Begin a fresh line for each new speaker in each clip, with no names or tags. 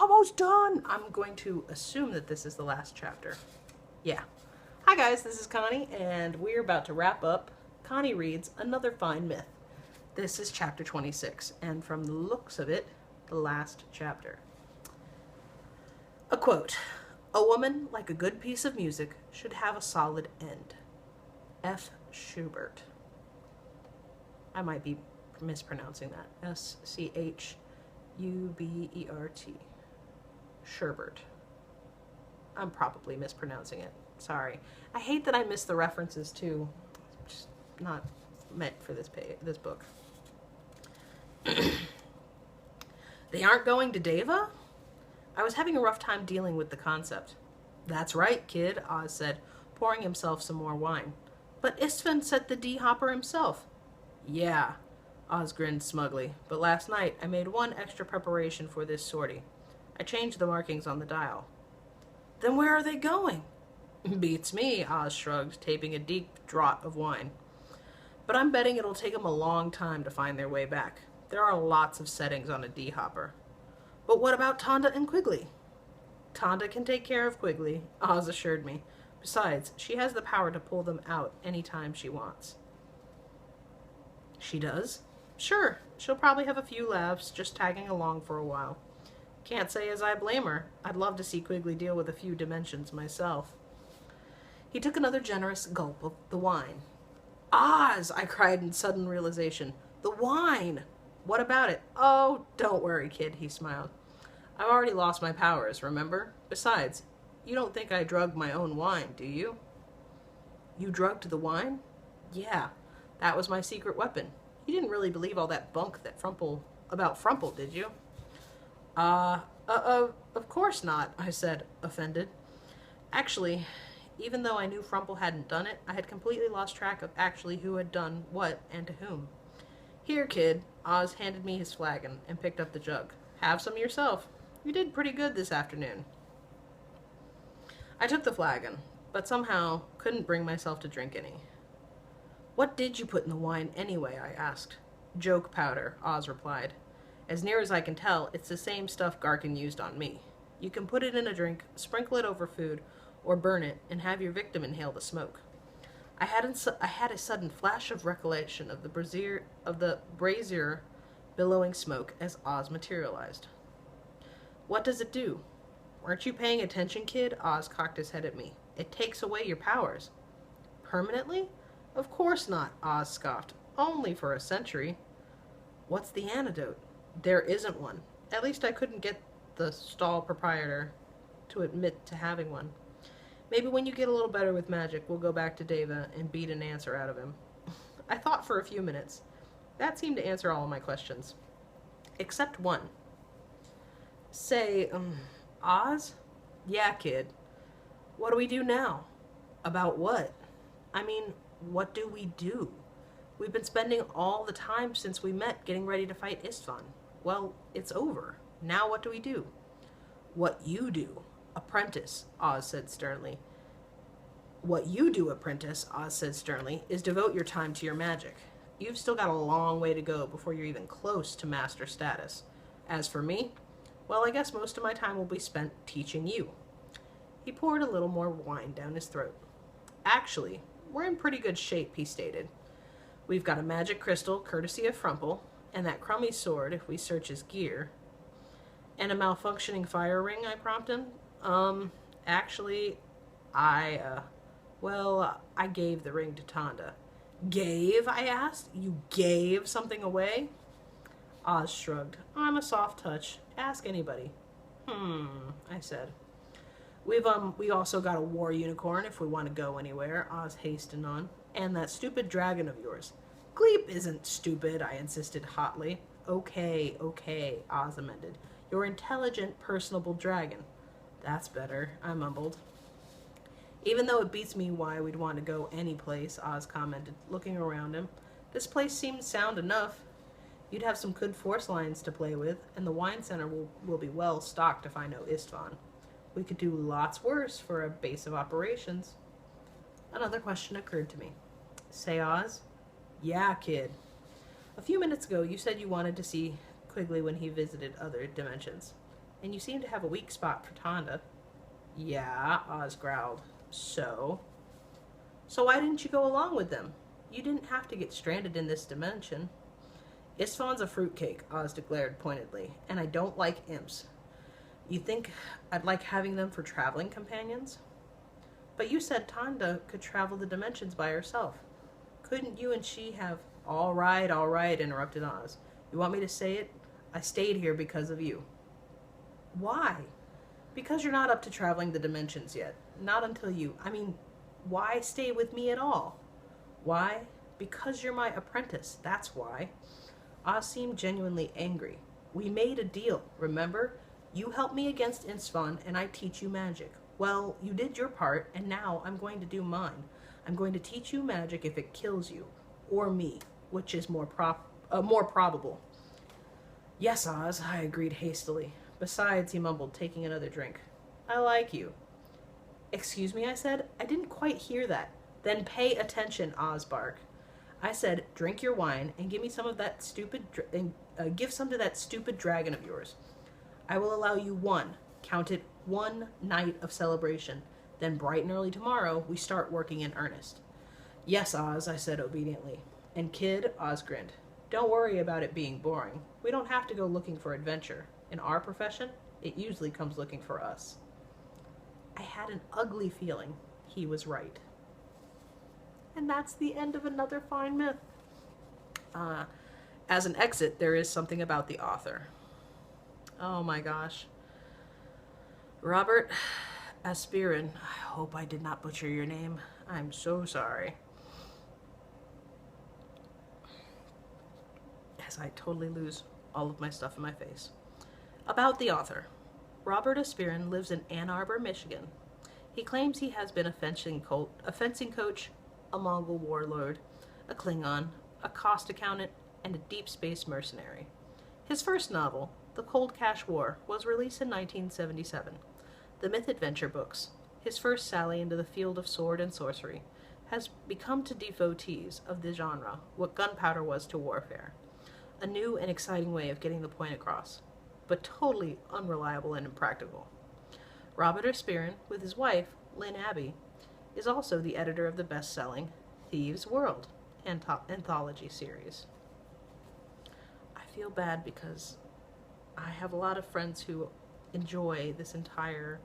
almost done. I'm going to assume that this is the last chapter. Yeah. Hi guys, this is Connie, and we're about to wrap up Connie Reads Another Fine Myth. This is chapter 26, and from the looks of it, the last chapter. A quote: "A woman, like a good piece of music, should have a solid end." F. Schubert. I might be mispronouncing that. Schubert. Sherbert. I'm probably mispronouncing it. Sorry. I hate that I miss the references too. Just not meant for this book. They aren't going to Deva? I was having a rough time dealing with the concept. That's right, kid, Oz said, pouring himself some more wine. But Istvan set the D-hopper himself. Yeah, Oz grinned smugly, but last night I made one extra preparation for this sortie. I changed the markings on the dial. Then where are they going? Beats me, Oz shrugged, taking a deep draught of wine. But I'm betting it'll take them a long time to find their way back. There are lots of settings on a D-hopper. But what about Tonda and Quigley? Tonda can take care of Quigley, Oz assured me. Besides, she has the power to pull them out any time she wants. She does? Sure, she'll probably have a few laughs, just tagging along for a while. Can't say as I blame her. I'd love to see Quigley deal with a few dimensions myself. He took another generous gulp of the wine. Oz! I cried in sudden realization. The wine! What about it? Oh, don't worry, kid, he smiled. I've already lost my powers, remember? Besides, you don't think I drugged my own wine, do you? You drugged the wine? Yeah, that was my secret weapon. You didn't really believe all that bunk that about Frumple, did you? Of course not, I said, offended. Actually, even though I knew Frumple hadn't done it, I had completely lost track of actually who had done what and to whom. Here, kid, Oz handed me his flagon and picked up the jug. Have some yourself. You did pretty good this afternoon. I took the flagon, but somehow couldn't bring myself to drink any. What did you put in the wine anyway? I asked. Joke powder, Oz replied. As near as I can tell, it's the same stuff Garkin used on me. You can put it in a drink, sprinkle it over food, or burn it, and have your victim inhale the smoke. I had a sudden flash of recollection of the brazier billowing smoke as Oz materialized. What does it do? Weren't you paying attention, kid? Oz cocked his head at me. It takes away your powers. Permanently? Of course not, Oz scoffed. Only for a century. What's the antidote? There isn't one. At least I couldn't get the stall proprietor to admit to having one. Maybe when you get a little better with magic, we'll go back to Deva and beat an answer out of him. I thought for a few minutes. That seemed to answer all of my questions. Except one. Say, Oz? Yeah, kid. What do we do now? About what? I mean, what do we do? We've been spending all the time since we met getting ready to fight Istvan. Well, it's over. Now what do we do? What you do. Apprentice, Oz said sternly. What you do, apprentice, Oz said sternly, is devote your time to your magic. You've still got a long way to go before you're even close to master status. As for me, well, I guess most of my time will be spent teaching you. He poured a little more wine down his throat. Actually, we're in pretty good shape, he stated. We've got a magic crystal, courtesy of Frumple, and that crummy sword if we search his gear. And a malfunctioning fire ring, I prompted him. Actually, I gave the ring to Tonda. Gave? I asked. You gave something away? Oz shrugged. I'm a soft touch. Ask anybody. I said. We also got a war unicorn if we want to go anywhere, Oz hastened on. And that stupid dragon of yours. Gleep isn't stupid, I insisted hotly. Okay, Oz amended. Your intelligent, personable dragon. That's better, I mumbled. Even though it beats me why we'd want to go any place, Oz commented, looking around him. This place seems sound enough. You'd have some good force lines to play with, and the wine center will be well stocked if I know Istvan. We could do lots worse for a base of operations. Another question occurred to me. Say, Oz? Yeah, kid. A few minutes ago, you said you wanted to see Quigley when he visited other dimensions. And you seem to have a weak spot for Tonda. Yeah, Oz growled. So? So why didn't you go along with them? You didn't have to get stranded in this dimension. Istvan's a fruitcake, Oz declared pointedly, and I don't like imps. You think I'd like having them for traveling companions? But you said Tonda could travel the dimensions by herself. Couldn't you and she have... All right, interrupted Oz. You want me to say it? I stayed here because of you. Why? Because you're not up to traveling the dimensions yet. Not until you... why stay with me at all? Why? Because you're my apprentice, that's why. Oz seemed genuinely angry. We made a deal, remember? You help me against Istvan, and I teach you magic. Well, you did your part, and now I'm going to do mine. I'm going to teach you magic if it kills you. Or me, which is more probable. Yes, Oz, I agreed hastily. Besides, he mumbled, taking another drink, I like you. Excuse me, I said. I didn't quite hear that. Then pay attention, Oz barked. I said, drink your wine and give me some of that give some to that stupid dragon of yours. I will allow you one night of celebration. Then bright and early tomorrow, we start working in earnest. Yes, Oz, I said obediently. And kid, Oz grinned. Don't worry about it being boring. We don't have to go looking for adventure. In our profession, it usually comes looking for us. I had an ugly feeling he was right. And that's the end of another fine myth. As an exit, there is something about the author. Oh my gosh. Robert Aspirin. I hope I did not butcher your name. I'm so sorry. As I totally lose all of my stuff in my face. About the author. Robert Aspirin lives in Ann Arbor, Michigan. He claims he has been a fencing coach, a Mongol warlord, a Klingon, a cost accountant, and a deep space mercenary. His first novel, The Cold Cash War, was released in 1977. The myth adventure books, his first sally into the field of sword and sorcery, has become to devotees of the genre what gunpowder was to warfare. A new and exciting way of getting the point across, but totally unreliable and impractical. Robert Aspirin, with his wife, Lynn Abbey, is also the editor of the best-selling Thieves' World anthology series. I feel bad because I have a lot of friends who enjoy this entire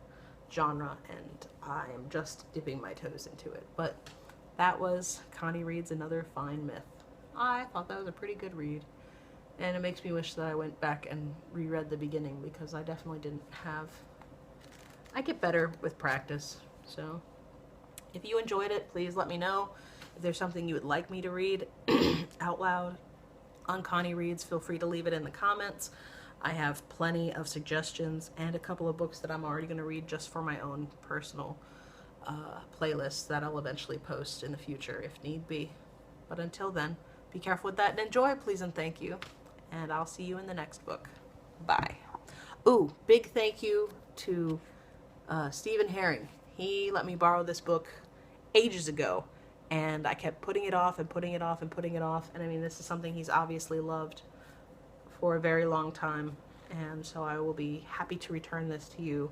genre, and I am just dipping my toes into it. But that was Connie Reads Another Fine Myth. I thought that was a pretty good read, and it makes me wish that I went back and reread the beginning, because I definitely didn't have... I get better with practice, so if you enjoyed it, please let me know. If there's something you would like me to read out loud on Connie Reads, feel free to leave it in the comments. I have plenty of suggestions and a couple of books that I'm already going to read just for my own personal playlists that I'll eventually post in the future if need be. But until then, be careful with that and enjoy, please and thank you. And I'll see you in the next book. Bye. Ooh, big thank you to Stephen Herring. He let me borrow this book ages ago, and I kept putting it off and putting it off and putting it off. And I mean, this is something he's obviously loved for a very long time, and so I will be happy to return this to you,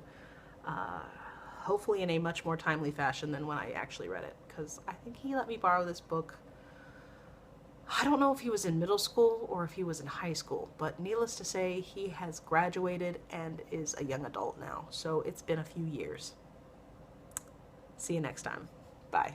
hopefully in a much more timely fashion than when I actually read it, because I think he let me borrow this book. I don't know if he was in middle school or if he was in high school, but needless to say, he has graduated and is a young adult now, so it's been a few years. See you next time. Bye.